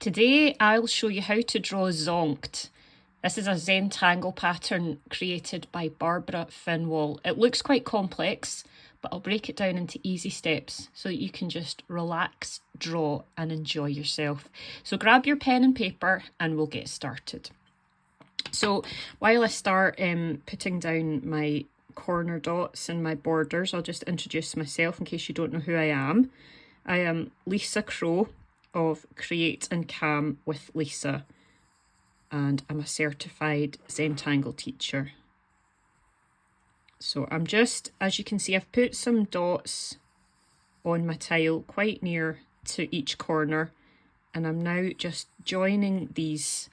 Today I'll show you how to draw Zonked. This is a Zentangle pattern created by Barbara Finwall. It looks quite complex, but I'll break it down into easy steps so that you can just relax, draw and enjoy yourself. So grab your pen and paper and we'll get started. So while I start putting down my corner dots and my borders, I'll just introduce myself in case you don't know who I am. I am Lisa Crow of Create and Cam with Lisa, and I'm a certified Zentangle teacher. So I'm just, as you can see, I've put some dots on my tile quite near to each corner, and I'm now just joining these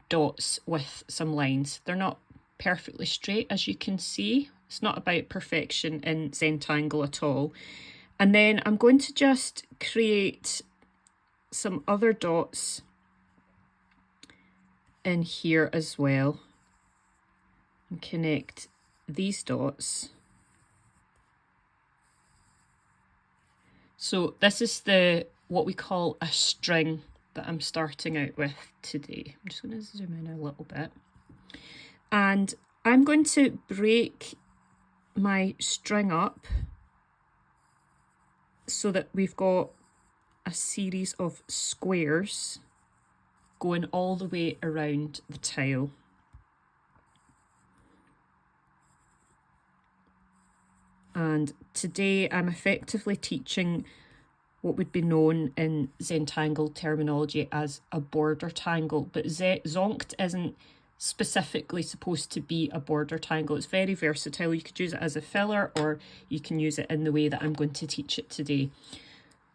dots with some lines. They're not perfectly straight, as you can see. It's not about perfection in Zentangle at all. And then I'm going to just create some other dots in here as well and connect these dots. So this is what we call a string that I'm starting out with today. I'm just going to zoom in a little bit, and I'm going to break my string up so that we've got a series of squares going all the way around the tile. And today I'm effectively teaching what would be known in Zentangle terminology as a border tangle, but Zonked isn't specifically supposed to be a border tangle. It's very versatile. You could use it as a filler or you can use it in the way that I'm going to teach it today.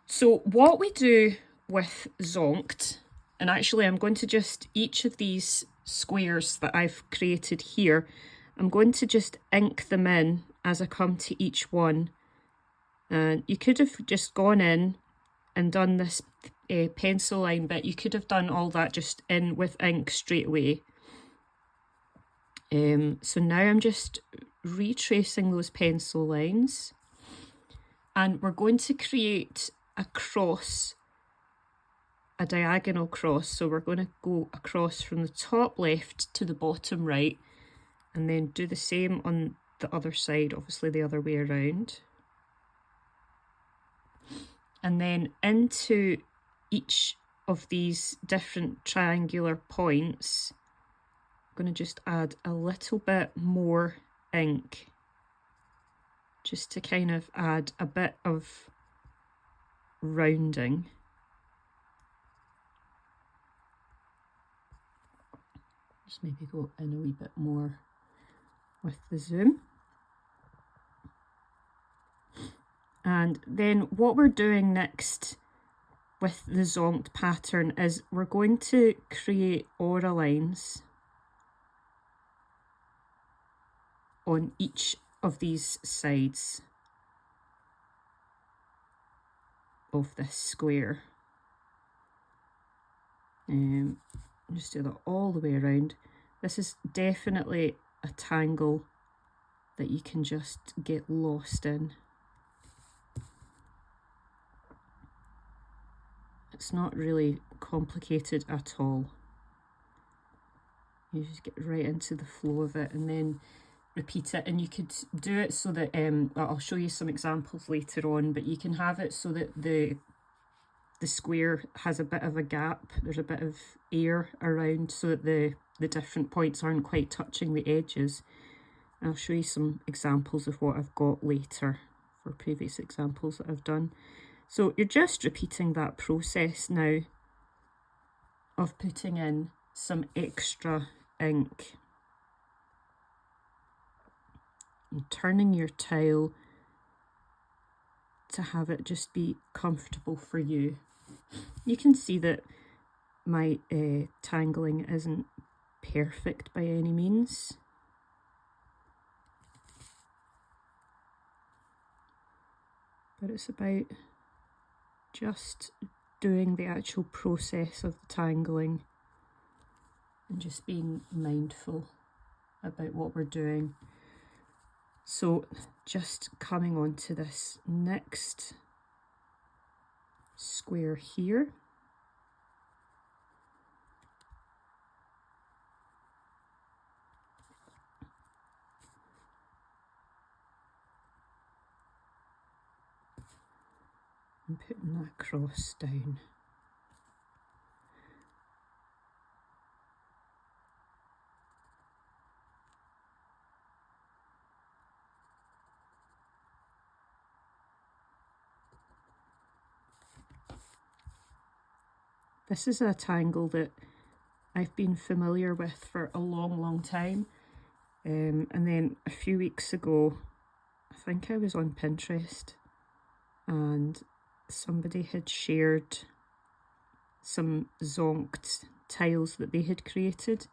So what we do with Zonked, and actually I'm going to just, each of these squares that I've created here, I'm going to just ink them in as I come to each one. And you could have just gone in and done this pencil line bit. You could have done all that just in with ink straight away. So now I'm just retracing those pencil lines, and we're going to create a cross, a diagonal cross. So we're going to go across from the top left to the bottom right, and then do the same on the other side, obviously the other way around. And then into each of these different triangular points, I'm going to just add a little bit more ink, just to kind of add a bit of rounding. Just maybe go in a wee bit more with the zoom. And then what we're doing next with the Zonked pattern is we're going to create aura lines on each of these sides of this square. Just do that all the way around. This is definitely a tangle that you can just get lost in. It's not really complicated at all. You just get right into the flow of it and then repeat it. And you could do it so that, I'll show you some examples later on, but you can have it so that the square has a bit of a gap. There's a bit of air around so that the different points aren't quite touching the edges. And I'll show you some examples of what I've got later for previous examples that I've done. So you're just repeating that process now of putting in some extra ink and turning your tile to have it just be comfortable for you. You can see that my tangling isn't perfect by any means. But it's about just doing the actual process of the tangling and just being mindful about what we're doing. So just coming on to this next square here, and putting that cross down. This is a tangle that I've been familiar with for a long time. And then a few weeks ago, I think I was on Pinterest and somebody had shared some zonked tiles that they had created.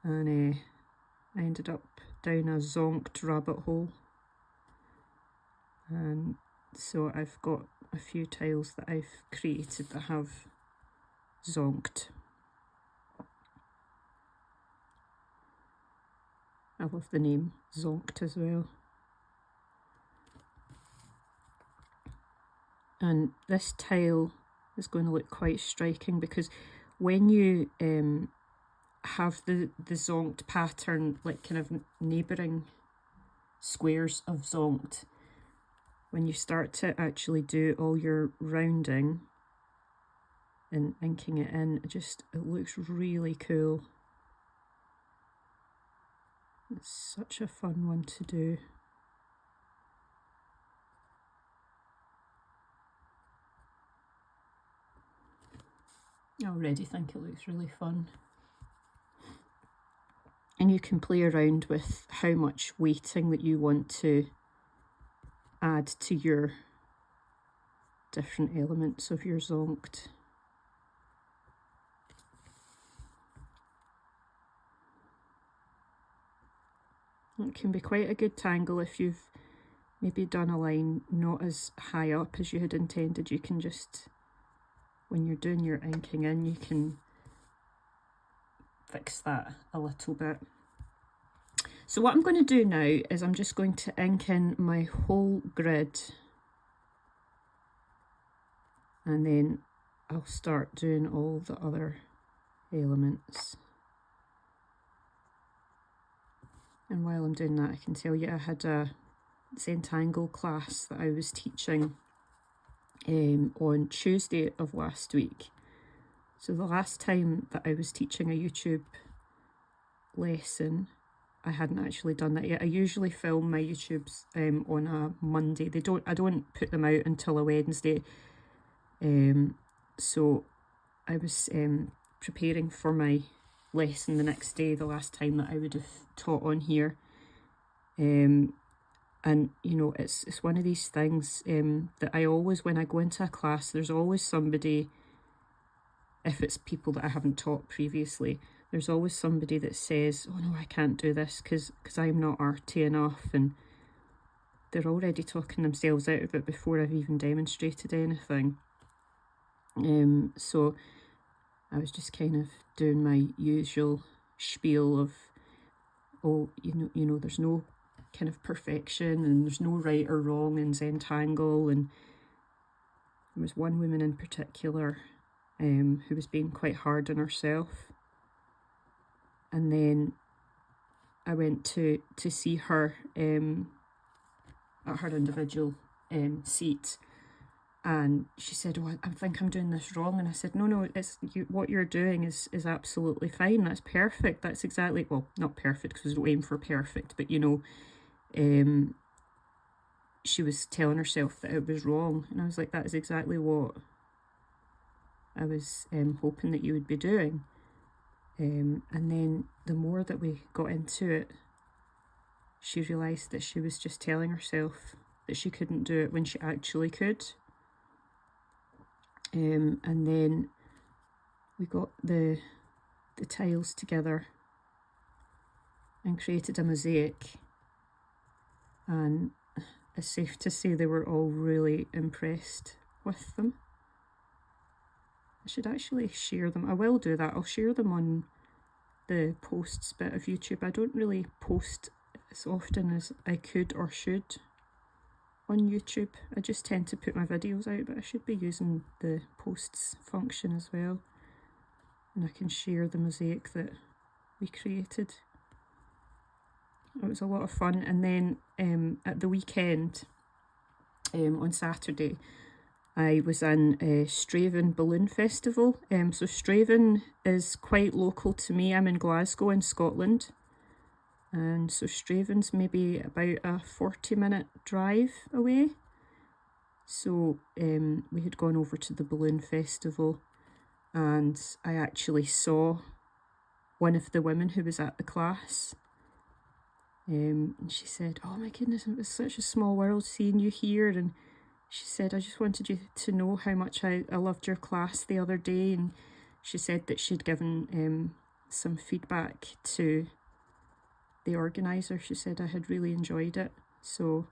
And I ended up down a zonked rabbit hole. And so I've got a few tiles that I've created that have zonked. I love the name Zonked as well. And this tile is going to look quite striking because when you have the zonked pattern, like kind of neighbouring squares of zonked, when you start to actually do all your rounding and inking it in, it looks really cool. It's such a fun one to do. I already think it looks really fun. And you can play around with how much weighting that you want to add to your different elements of your zonked. It can be quite a good tangle if you've maybe done a line not as high up as you had intended. You can just, when you're doing your inking in, you can fix that a little bit. So what I'm going to do now is I'm just going to ink in my whole grid, and then I'll start doing all the other elements. And while I'm doing that, I can tell you I had a Zentangle class that I was teaching on Tuesday of last week. So the last time that I was teaching a YouTube lesson, I hadn't actually done that yet. I usually film my YouTubes on a Monday. I don't put them out until a Wednesday. So I was preparing for my lesson the next day, the last time that I would have taught on here. And you know, it's one of these things that I always, when I go into a class, there's always somebody, if it's people that I haven't taught previously, there's always somebody that says, oh no, I can't do this because I'm not arty enough, and they're already talking themselves out of it before I've even demonstrated anything. So I was just kind of doing my usual spiel of, oh, you know, there's no kind of perfection and there's no right or wrong in Zentangle. And there was one woman in particular who was being quite hard on herself. And then I went to see her at her individual seat, and she said, oh, I think I'm doing this wrong. And I said, no, what you're doing is absolutely fine. That's perfect. That's exactly, well, not perfect because we don't aim for perfect, but you know, she was telling herself that it was wrong. And I was like, that is exactly what I was hoping that you would be doing. And then the more that we got into it, she realised that she was just telling herself that she couldn't do it when she actually could. And then we got the tiles together and created a mosaic, and it's safe to say they were all really impressed with them. I should actually share them. I will do that. I'll share them on the posts bit of YouTube. I don't really post as often as I could or should on YouTube. I just tend to put my videos out, but I should be using the posts function as well. And I can share the mosaic that we created. It was a lot of fun. And then at the weekend, on Saturday, I was in Straven Balloon Festival. So Straven is quite local to me. I'm in Glasgow in Scotland. And so Straven's maybe about a 40-minute drive away. So we had gone over to the balloon festival, and I actually saw one of the women who was at the class. And she said, "Oh my goodness, it was such a small world seeing you here." And she said, "I just wanted you to know how much I loved your class the other day." And she said that she'd given some feedback to the organiser. She said I had really enjoyed it. So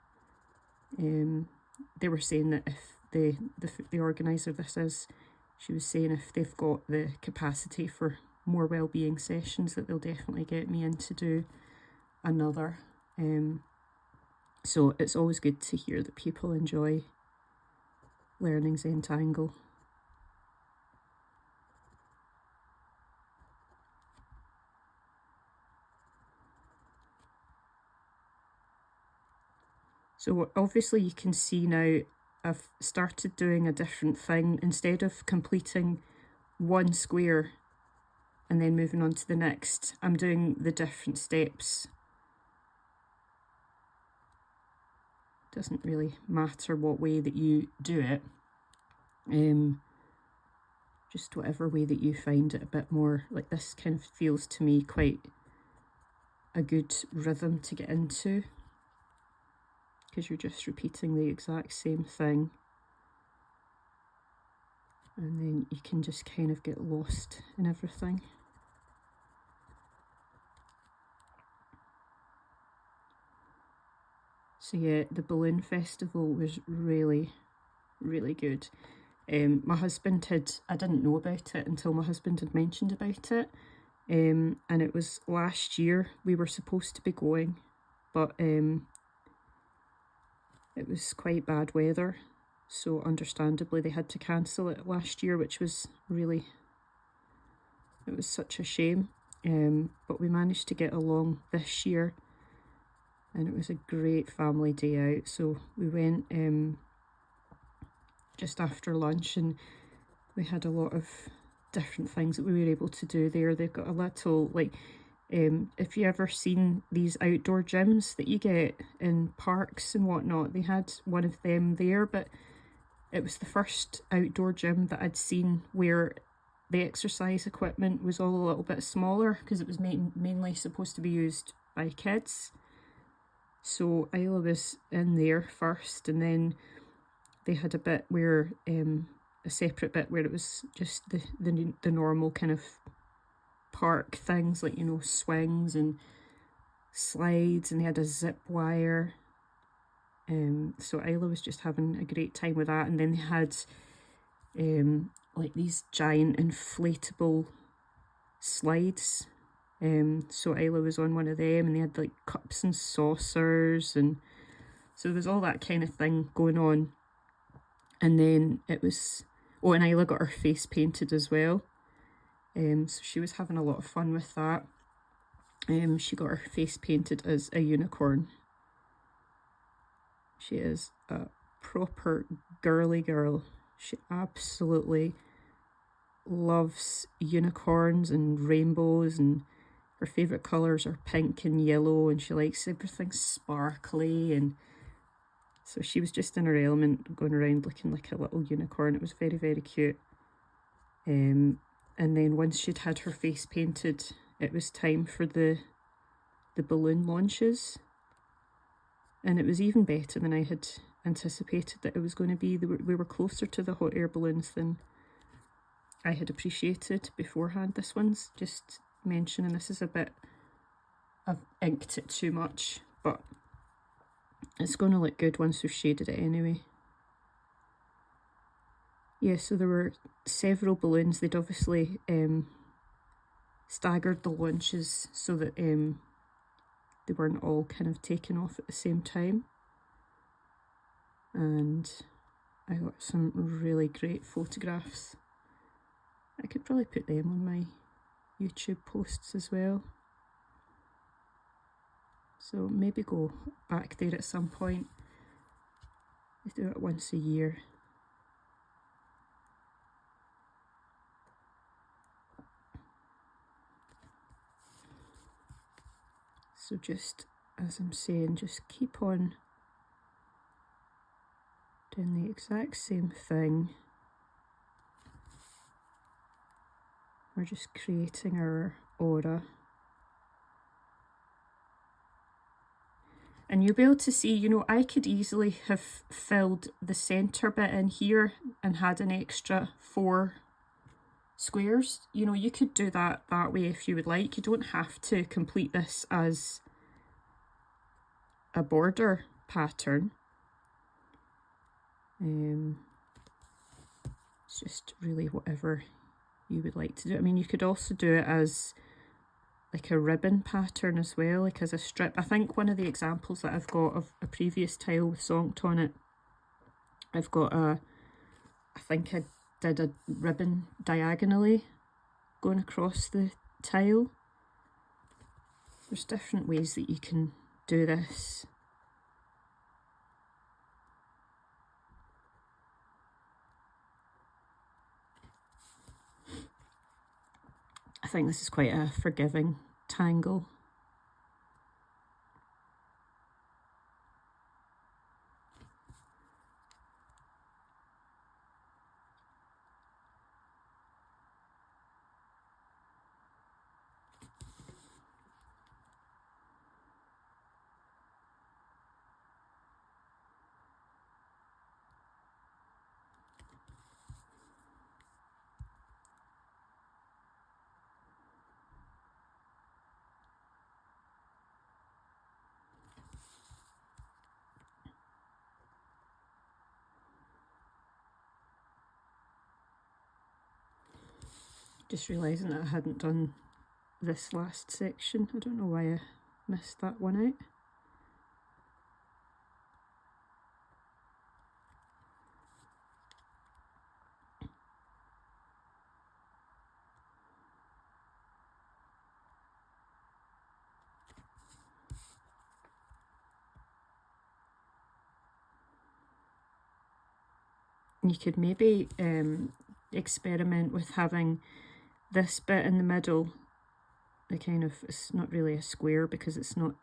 they were saying that if the organiser this is, she was saying if they've got the capacity for more wellbeing sessions, that they'll definitely get me in to do another. So it's always good to hear that people enjoy learning Zentangle. So obviously you can see now I've started doing a different thing. Instead of completing one square and then moving on to the next, I'm doing the different steps. Doesn't really matter what way that you do it. Just whatever way that you find it a bit more, like this kind of feels to me quite a good rhythm to get into, because you're just repeating the exact same thing, and then you can just kind of get lost in everything. So yeah, the balloon festival was really, really good. My husband I didn't know about it until my husband had mentioned about it. And it was last year we were supposed to be going, but it was quite bad weather. So understandably they had to cancel it last year, which was really, it was such a shame. But we managed to get along this year, and it was a great family day out. So we went just after lunch, and we had a lot of different things that we were able to do there. They've got a little, like, if you ever seen these outdoor gyms that you get in parks and whatnot, they had one of them there, but it was the first outdoor gym that I'd seen where the exercise equipment was all a little bit smaller, because it was mainly supposed to be used by kids. So Isla was in there first, and then they had a bit where, a separate bit where it was just the normal kind of park things, like, you know, swings and slides, and they had a zip wire. So Isla was just having a great time with that. And then they had like these giant inflatable slides. So Isla was on one of them, and they had like cups and saucers, and so there was all that kind of thing going on. And then it was, oh, and Isla got her face painted as well. So she was having a lot of fun with that. She got her face painted as a unicorn. She is a proper girly girl. She absolutely loves unicorns and rainbows, and her favourite colours are pink and yellow, and she likes everything sparkly. And so she was just in her element, going around looking like a little unicorn. It was very, very cute. And then once she'd had her face painted, it was time for the balloon launches. And it was even better than I had anticipated that it was going to be. We were closer to the hot air balloons than I had appreciated beforehand. This one's just mentioning, this is a bit, I've inked it too much, but it's going to look good once we've shaded it anyway. Yeah, so there were several balloons. They'd obviously staggered the launches so that they weren't all kind of taken off at the same time. And I got some really great photographs. I could probably put them on my YouTube posts as well. So maybe go back there at some point. I do it once a year. So just, as I'm saying, just keep on doing the exact same thing. We're just creating our aura. And you'll be able to see, you know, I could easily have filled the centre bit in here and had an extra 4 squares. You know, you could do that way if you would like. You don't have to complete this as a border pattern. It's just really whatever you would like to do. I mean, you could also do it as like a ribbon pattern as well, like as a strip. I think one of the examples that I've got of a previous tile with Zonked on it, I've got I think I did a ribbon diagonally going across the tile. There's different ways that you can do this. I think this is quite a forgiving tangle. Just realising that I hadn't done this last section. I don't know why I missed that one out. You could maybe experiment with having this bit in the middle, the kind of, it's not really a square because it's not,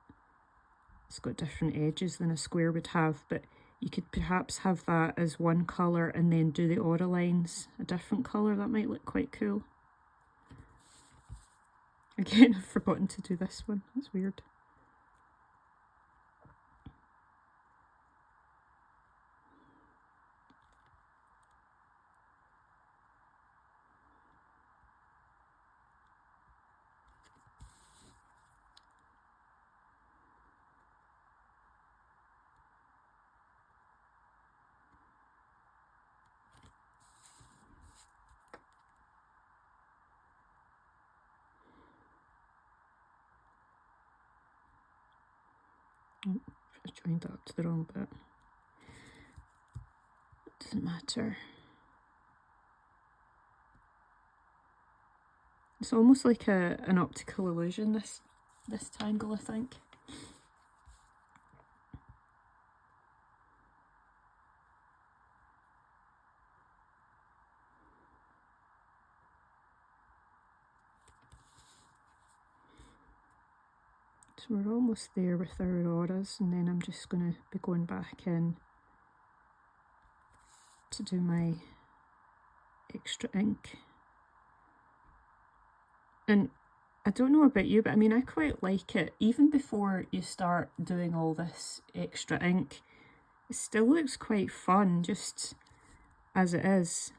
it's got different edges than a square would have, but you could perhaps have that as one colour and then do the aura lines a different colour. That might look quite cool. Again, I've forgotten to do this one. That's weird. Oh, I joined that up to the wrong bit. Doesn't matter. It's almost like an optical illusion, this tangle, I think. So we're almost there with our auras, and then I'm just going to be going back in to do my extra ink. And I don't know about you, but I mean, I quite like it. Even before you start doing all this extra ink, it still looks quite fun, just as it is.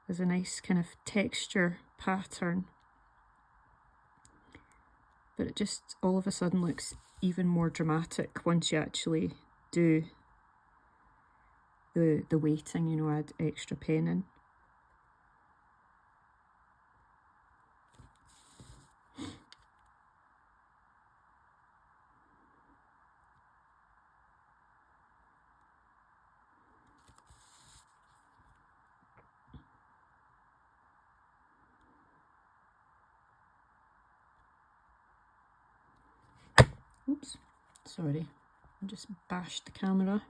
There's a nice kind of texture pattern. But it just all of a sudden looks even more dramatic once you actually do the weighting, you know, add extra pen in. Oops, sorry, I just bashed the camera.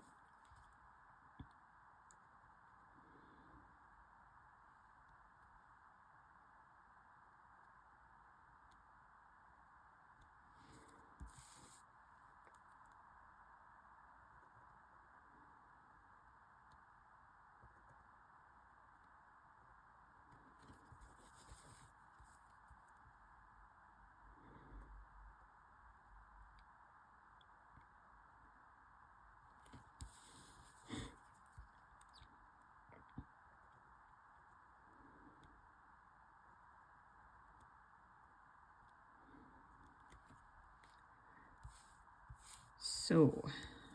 So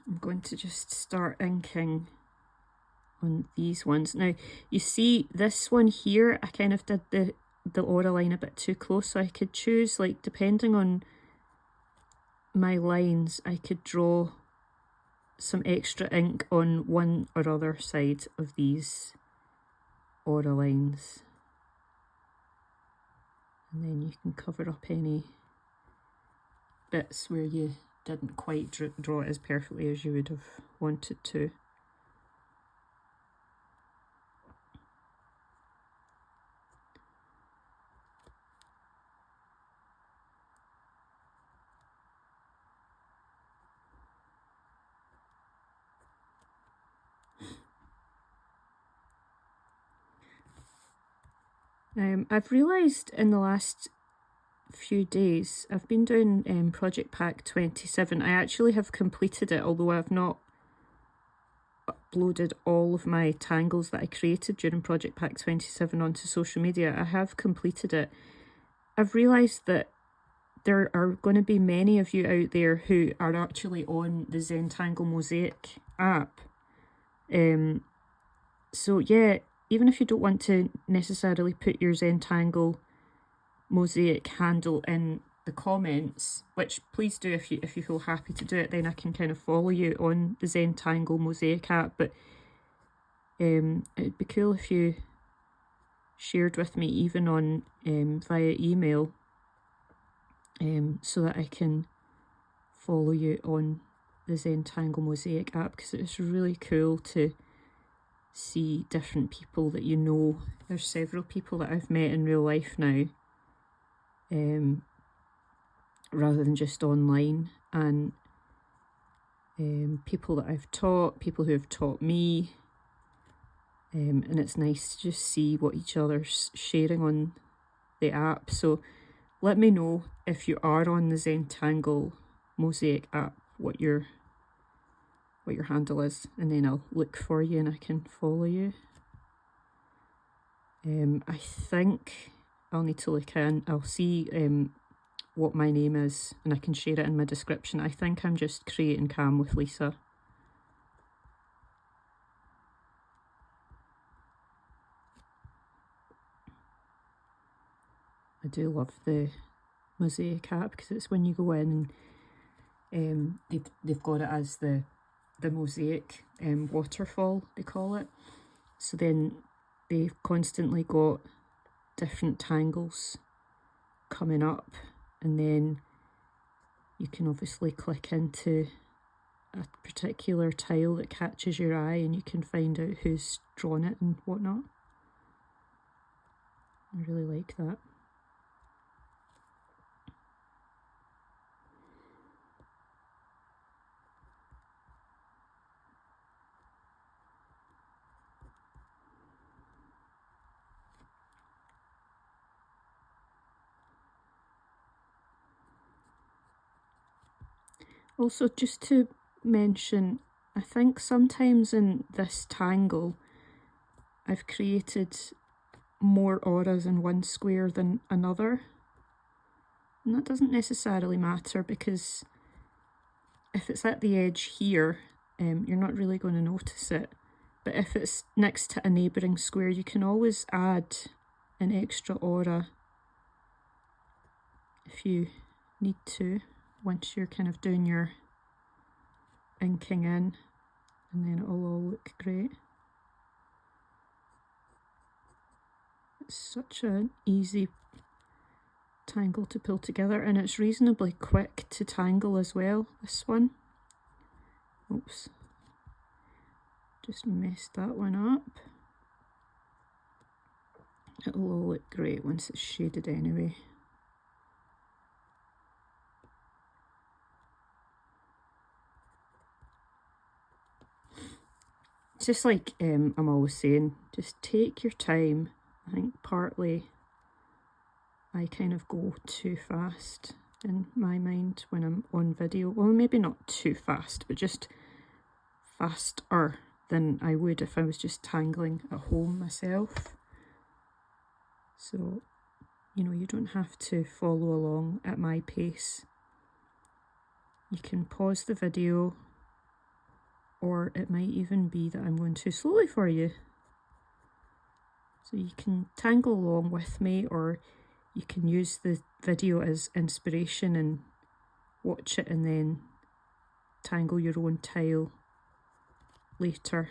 I'm going to just start inking on these ones. Now you see this one here, I kind of did the aura line a bit too close, so I could choose, like, depending on my lines, I could draw some extra ink on one or other side of these aura lines, and then you can cover up any bits where you didn't quite draw it as perfectly as you would have wanted to. I've realised in the last few days, I've been doing Project Pack 27. I actually have completed it, although I've not uploaded all of my tangles that I created during Project Pack 27 onto social media. I have completed it. I've realised that there are going to be many of you out there who are actually on the Zentangle Mosaic app. So yeah, even if you don't want to necessarily put your Zentangle Mosaic handle in the comments, which please do if you feel happy to do it, then I can kind of follow you on the Zentangle Mosaic app. But it'd be cool if you shared with me, even on via email, so that I can follow you on the Zentangle Mosaic app, because it's really cool to see different people that you know. There's several people that I've met in real life now, rather than just online, and people that I've taught, people who have taught me, and it's nice to just see what each other's sharing on the app. So let me know if you are on the Zentangle Mosaic app what your handle is, and then I'll look for you and I can follow you. I think I'll need to look in, I'll see what my name is, and I can share it in my description. I think I'm just Creating Calm with Lisa. I do love the Mosaic app, because it's when you go in and they've got it as the Mosaic waterfall, they call it. So then they've constantly got different tangles coming up, and then you can obviously click into a particular tile that catches your eye, and you can find out who's drawn it and whatnot. I really like that. Also, just to mention, I think sometimes in this tangle I've created more auras in one square than another, and that doesn't necessarily matter, because if it's at the edge here, you're not really going to notice it, but if it's next to a neighbouring square, you can always add an extra aura if you need to, once you're kind of doing your inking in, and then it'll all look great. It's such an easy tangle to pull together, and it's reasonably quick to tangle as well, this one. Oops, just messed that one up. It'll all look great once it's shaded anyway. Just like I'm always saying, just take your time. I think partly I kind of go too fast in my mind when I'm on video. Well, maybe not too fast, but just faster than I would if I was just tangling at home myself. So, you know, you don't have to follow along at my pace. You can pause the video, or it might even be that I'm going too slowly for you. So you can tangle along with me, or you can use the video as inspiration and watch it and then tangle your own tile later.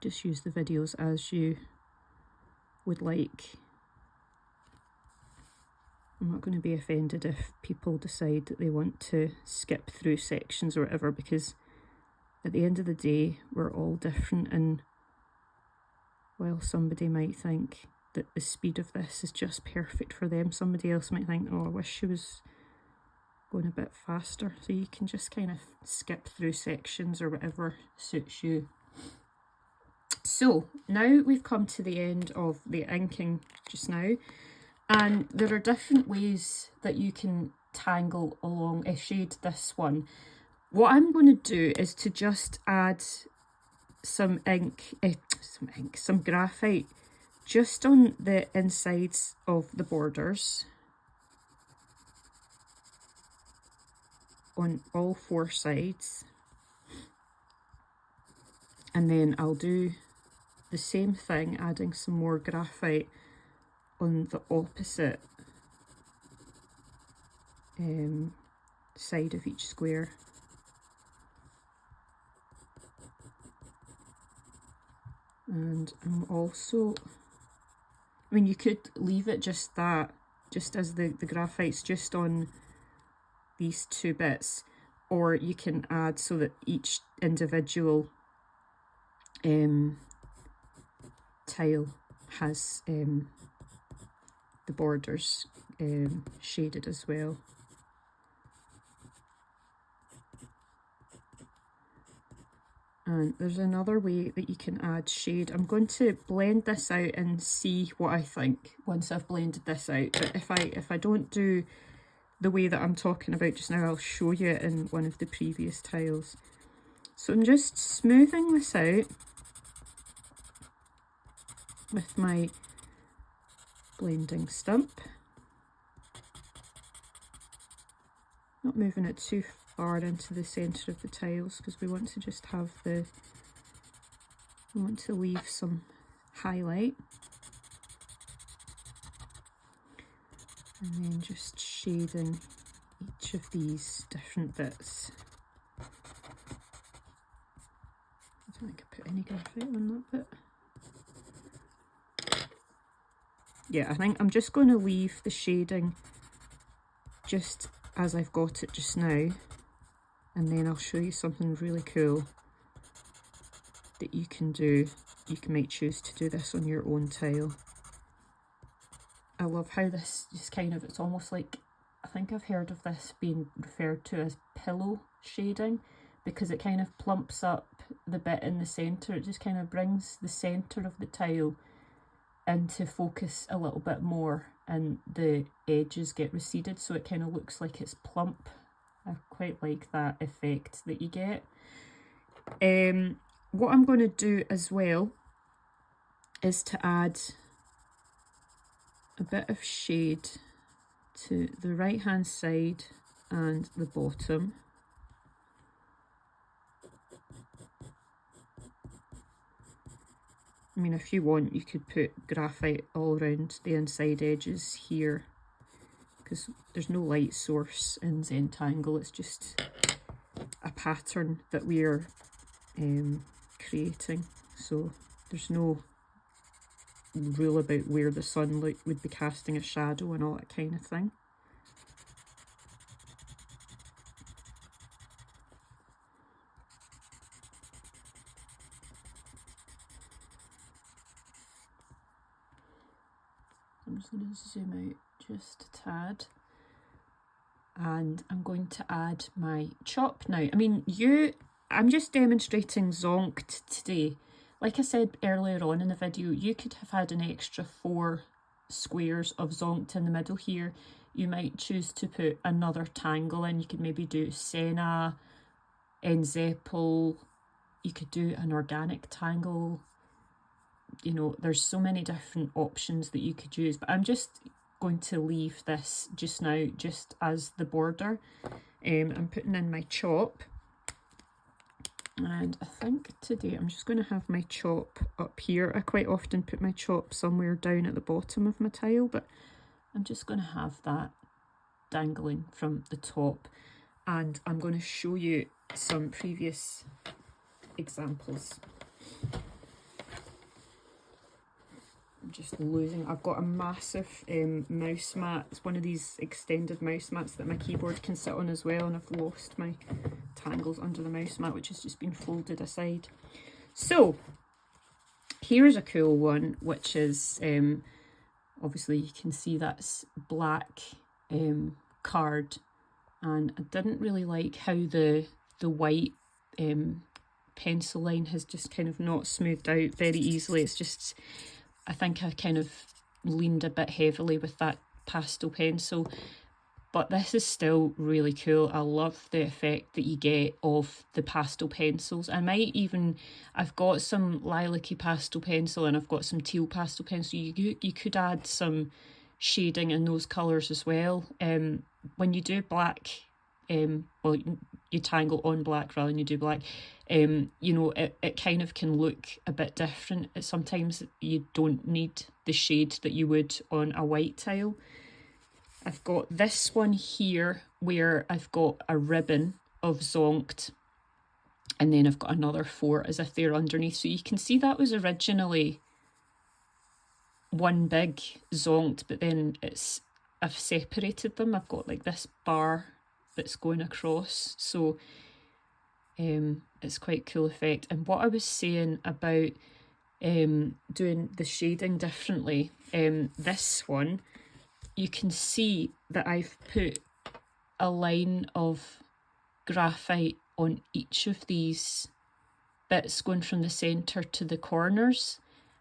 Just use the videos as you would like. I'm not going to be offended if people decide that they want to skip through sections or whatever, because at the end of the day, we're all different, and while somebody might think that the speed of this is just perfect for them, somebody else might think, oh, I wish she was going a bit faster. So you can just kind of skip through sections or whatever suits you. So now we've come to the end of the inking just now, and there are different ways that you can tangle along a shade this one. What I'm going to do is to just add some graphite just on the insides of the borders, on all four sides, and then I'll do the same thing, adding some more graphite on the opposite side of each square. And I'm also, I mean, you could leave it just that, just as the graphite's just on these two bits, or you can add so that each individual tile has the borders shaded as well. And there's another way that you can add shade. I'm going to blend this out and see what I think once I've blended this out. But if I don't do the way that I'm talking about just now, I'll show you it in one of the previous tiles. So I'm just smoothing this out with my blending stump. Not moving it too far into the centre of the tiles, because we want to just have we want to leave some highlight. And then just shading each of these different bits. I don't think I put any graphite on that bit. Yeah, I think I'm just going to leave the shading just as I've got it just now, and then I'll show you something really cool that you can do. You might choose to do this on your own tile. I love how this just kind of, it's almost like, I think I've heard of this being referred to as pillow shading, because it kind of plumps up the bit in the centre. It just kind of brings the centre of the tile into focus a little bit more, and the edges get receded, so it kind of looks like it's plump. I quite like that effect that you get. What I'm going to do as well is to add a bit of shade to the right hand side and the bottom. I mean, if you want, you could put graphite all around the inside edges here, because there's no light source in Zentangle. It's just a pattern that we're creating, so there's no rule about where the sunlight would be casting a shadow and all that kind of thing. I'm just going to zoom out just a tad, and I'm going to add my chop now. I mean, I'm just demonstrating Zonked today. Like I said earlier on in the video, you could have had an extra 4 squares of Zonked in the middle here. You might choose to put another tangle in. You could maybe do Senna, Enzeppel. You could do an organic tangle. You know, there's so many different options that you could use, but I'm just going to leave this just now just as the border. I'm putting in my chop, and I think today I'm just going to have my chop up here. I quite often put my chop somewhere down at the bottom of my tile, but I'm just going to have that dangling from the top, and I'm going to show you some previous examples. I'm just losing. I've got a massive mouse mat. It's one of these extended mouse mats that my keyboard can sit on as well, and I've lost my tangles under the mouse mat, which has just been folded aside. So here's a cool one, which is obviously you can see that's black card, and I didn't really like how the white pencil line has just kind of not smoothed out very easily. It's just, I think I kind of leaned a bit heavily with that pastel pencil, but this is still really cool. I love the effect that you get of the pastel pencils. I might even, I've got some lilac-y pastel pencil and I've got some teal pastel pencil. You could add some shading in those colours as well. When you do black, well, you tangle on black rather than you do black, you know, it kind of can look a bit different. Sometimes you don't need the shade that you would on a white tile. I've got this one here where I've got a ribbon of Zonked, and then I've got another 4 as if they're underneath. So you can see that was originally one big Zonked, but then I've separated them. I've got like this bar that's going across, so it's quite a cool effect. And what I was saying about doing the shading differently, this one, you can see that I've put a line of graphite on each of these bits going from the centre to the corners,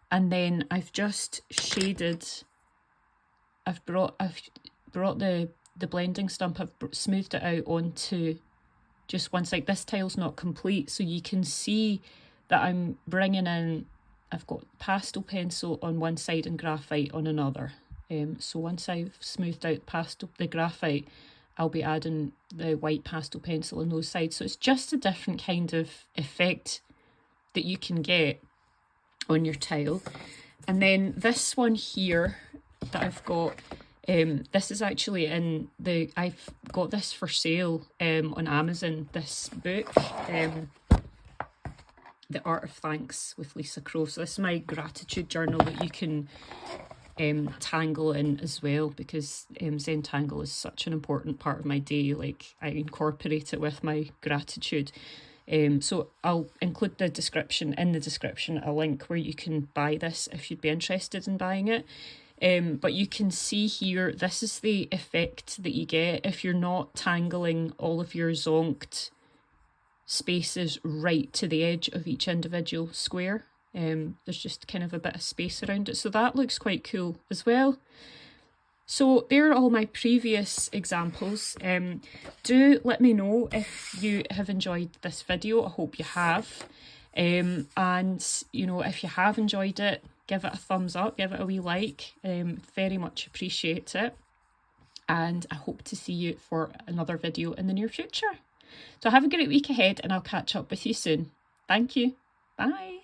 and then I've just shaded, I've brought the blending stump, I've smoothed it out onto just one side. This tile's not complete, so you can see that I'm bringing in, I've got pastel pencil on one side and graphite on another. So once I've smoothed out the graphite, I'll be adding the white pastel pencil on those sides. So it's just a different kind of effect that you can get on your tile. And then this one here that I've got, this is actually I've got this for sale on Amazon, this book, The Art of Thanks with Lisa Crowe. So this is my gratitude journal that you can tangle in as well, because Zentangle is such an important part of my day. Like, I incorporate it with my gratitude. So I'll include in the description a link where you can buy this if you'd be interested in buying it. But you can see here, this is the effect that you get if you're not tangling all of your zonked spaces right to the edge of each individual square. There's just kind of a bit of space around it, so that looks quite cool as well. So there are all my previous examples. Do let me know if you have enjoyed this video. I hope you have. And you know, if you have enjoyed it, give it a thumbs up, give it a wee like. Very much appreciate it. And I hope to see you for another video in the near future. So have a great week ahead, and I'll catch up with you soon. Thank you. Bye.